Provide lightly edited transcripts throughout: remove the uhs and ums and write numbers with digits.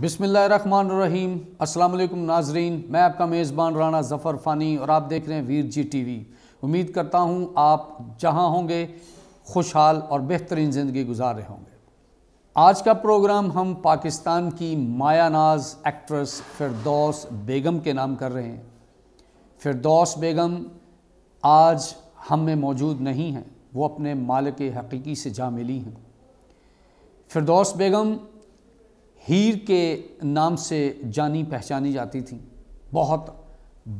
بسم اللہ الرحمن الرحیم۔ السلام علیکم ناظرین، میں آپ کا میزبان رانا ظفر فانی اور آپ دیکھ رہے ہیں ویر جی ٹی وی۔ امید کرتا ہوں آپ جہاں ہوں گے خوشحال اور بہترین زندگی گزار رہے ہوں گے۔ آج کا پروگرام ہم پاکستان کی مایہ ناز ایکٹریس فردوس بیگم کے نام کر رہے ہیں۔ فردوس بیگم آج ہم میں موجود نہیں ہیں، وہ اپنے مالک حقیقی سے جا ملی ہیں۔ فردوس بیگم ہیر کے نام سے جانی پہچانی جاتی تھیں، بہت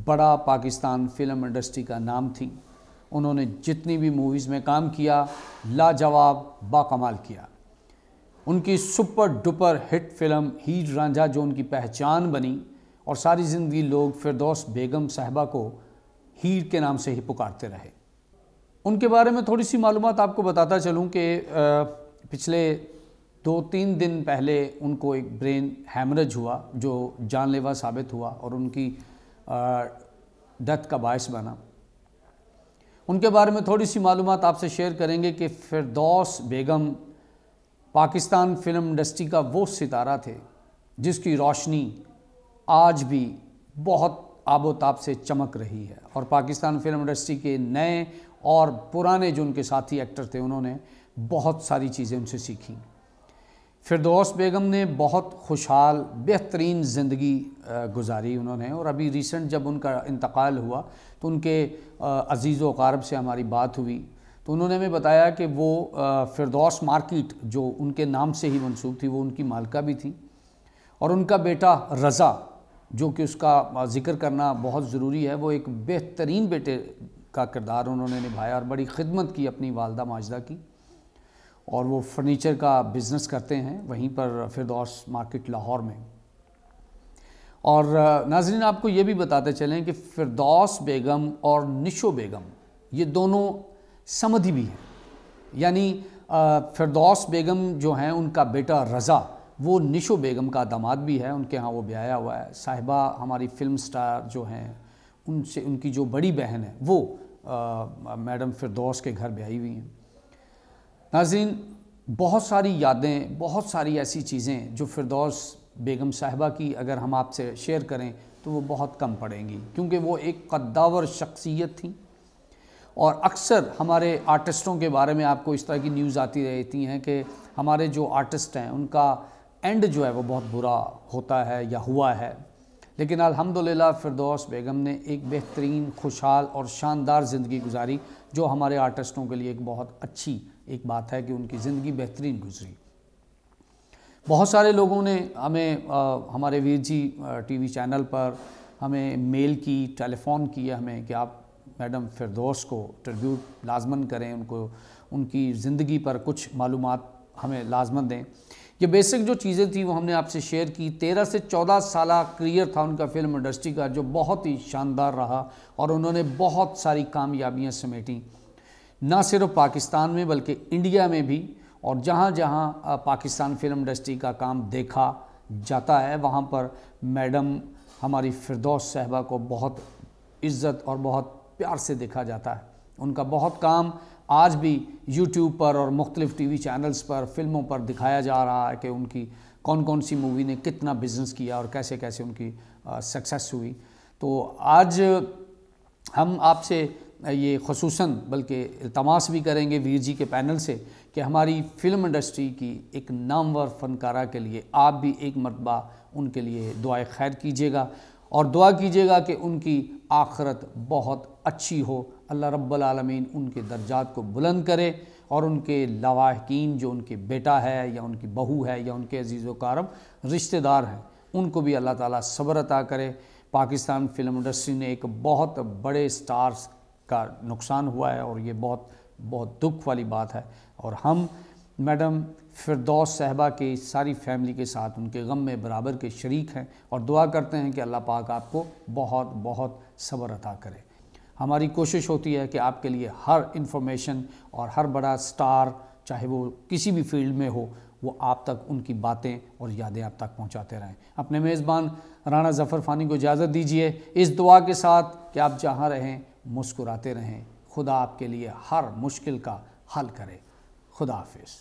بڑا پاکستان فلم انڈسٹری کا نام تھی۔ انہوں نے جتنی بھی موویز میں کام کیا لاجواب باکمال کیا۔ ان کی سپر ڈپر ہٹ فلم ہیر رانجھا جو ان کی پہچان بنی اور ساری زندگی لوگ فردوس بیگم صاحبہ کو ہیر کے نام سے ہی پکارتے رہے۔ ان کے بارے میں تھوڑی سی معلومات آپ کو بتاتا چلوں کہ پچھلے 2-3 دن پہلے ان کو ایک برین ہیمریج ہوا جو جان لیوا ثابت ہوا اور ان کی ڈیتھ کا باعث بنا۔ ان کے بارے میں تھوڑی سی معلومات آپ سے شیئر کریں گے کہ فردوس بیگم پاکستان فلم انڈسٹری کا وہ ستارہ تھے جس کی روشنی آج بھی بہت آب و تاب سے چمک رہی ہے، اور پاکستان فلم انڈسٹری کے نئے اور پرانے جو ان کے ساتھی ایکٹر تھے انہوں نے بہت ساری چیزیں ان سے سیکھیں۔ فردوس بیگم نے بہت خوشحال بہترین زندگی گزاری انہوں نے، اور ابھی ریسنٹ جب ان کا انتقال ہوا تو ان کے عزیز و اقارب سے ہماری بات ہوئی تو انہوں نے ہمیں بتایا کہ وہ فردوس مارکیٹ جو ان کے نام سے ہی منسوب تھی وہ ان کی مالکہ بھی تھی، اور ان کا بیٹا رضا جو کہ اس کا ذکر کرنا بہت ضروری ہے، وہ ایک بہترین بیٹے کا کردار انہوں نے نبھایا اور بڑی خدمت کی اپنی والدہ ماجدہ کی، اور وہ فرنیچر کا بزنس کرتے ہیں وہیں پر فردوس مارکیٹ لاہور میں۔ اور ناظرین آپ کو یہ بھی بتاتے چلیں کہ فردوس بیگم اور نشو بیگم یہ دونوں سمدھی بھی ہیں، یعنی فردوس بیگم جو ہیں ان کا بیٹا رضا وہ نشو بیگم کا داماد بھی ہے، ان کے ہاں وہ بیایا ہوا ہے۔ صاحبہ ہماری فلم سٹار جو ہیں ان سے ان کی جو بڑی بہن ہے وہ میڈم فردوس کے گھر بیائی ہوئی ہیں۔ ناظرین بہت ساری یادیں، بہت ساری ایسی چیزیں جو فردوس بیگم صاحبہ کی اگر ہم آپ سے شیئر کریں تو وہ بہت کم پڑیں گی، کیونکہ وہ ایک قداور شخصیت تھیں، اور اکثر ہمارے آرٹسٹوں کے بارے میں آپ کو اس طرح کی نیوز آتی رہتی ہیں کہ ہمارے جو آرٹسٹ ہیں ان کا اینڈ جو ہے وہ بہت برا ہوتا ہے یا ہوا ہے، لیکن الحمدللہ فردوس بیگم نے ایک بہترین خوشحال اور شاندار زندگی گزاری جو ہمارے آرٹسٹوں کے لیے ایک بہت اچھی ایک بات ہے کہ ان کی زندگی بہترین گزری۔ بہت سارے لوگوں نے ہمیں ہمارے ویر جی ٹی وی چینل پر ہمیں میل کی، ٹیلی فون کیا ہمیں کہ آپ میڈم فردوس کو ٹریبیوٹ لازماً کریں، ان کو ان کی زندگی پر کچھ معلومات ہمیں لازماً دیں۔ یہ بیسک جو چیزیں تھیں وہ ہم نے آپ سے شیئر کی۔ 13 سے 14 سالہ کریئر تھا ان کا فلم انڈسٹری کا جو بہت ہی شاندار رہا، اور انہوں نے بہت ساری کامیابیاں سمیٹیں، نہ صرف پاکستان میں بلکہ انڈیا میں بھی، اور جہاں جہاں پاکستان فلم انڈسٹری کا کام دیکھا جاتا ہے وہاں پر میڈم ہماری فردوس صاحبہ کو بہت عزت اور بہت پیار سے دیکھا جاتا ہے۔ ان کا بہت کام آج بھی یوٹیوب پر اور مختلف ٹی وی چینلز پر فلموں پر دکھایا جا رہا ہے کہ ان کی کون کون سی مووی نے کتنا بزنس کیا اور کیسے کیسے ان کی سکسیس ہوئی۔ تو آج ہم آپ سے یہ خصوصاً بلکہ التماس بھی کریں گے ویر جی کے پینل سے کہ ہماری فلم انڈسٹری کی ایک نامور فنکارہ کے لیے آپ بھی ایک مرتبہ ان کے لیے دعائے خیر کیجیے گا، اور دعا کیجیے گا کہ ان کی آخرت بہت اچھی ہو، اللہ رب العالمین ان کے درجات کو بلند کرے، اور ان کے لواحقین جو ان کے بیٹا ہے یا ان کی بہو ہے یا ان کے عزیز و اقارب رشتہ دار ہیں ان کو بھی اللہ تعالیٰ صبر عطا کرے۔ پاکستان فلم انڈسٹری نے ایک بہت بڑے سٹارز کا نقصان ہوا ہے، اور یہ بہت دکھ والی بات ہے، اور ہم میڈم فردوس صاحبہ کی ساری فیملی کے ساتھ ان کے غم میں برابر کے شریک ہیں، اور دعا کرتے ہیں کہ اللہ پاک آپ کو بہت بہت صبر عطا کرے۔ ہماری کوشش ہوتی ہے کہ آپ کے لیے ہر انفارمیشن اور ہر بڑا سٹار چاہے وہ کسی بھی فیلڈ میں ہو وہ آپ تک ان کی باتیں اور یادیں آپ تک پہنچاتے رہیں۔ اپنے میزبان رانا ظفر فانی کو اجازت دیجیے اس دعا کے ساتھ کہ آپ جہاں رہیں مسکراتے رہیں، خدا آپ کے لیے ہر مشکل کا حل کرے۔ خدا حافظ۔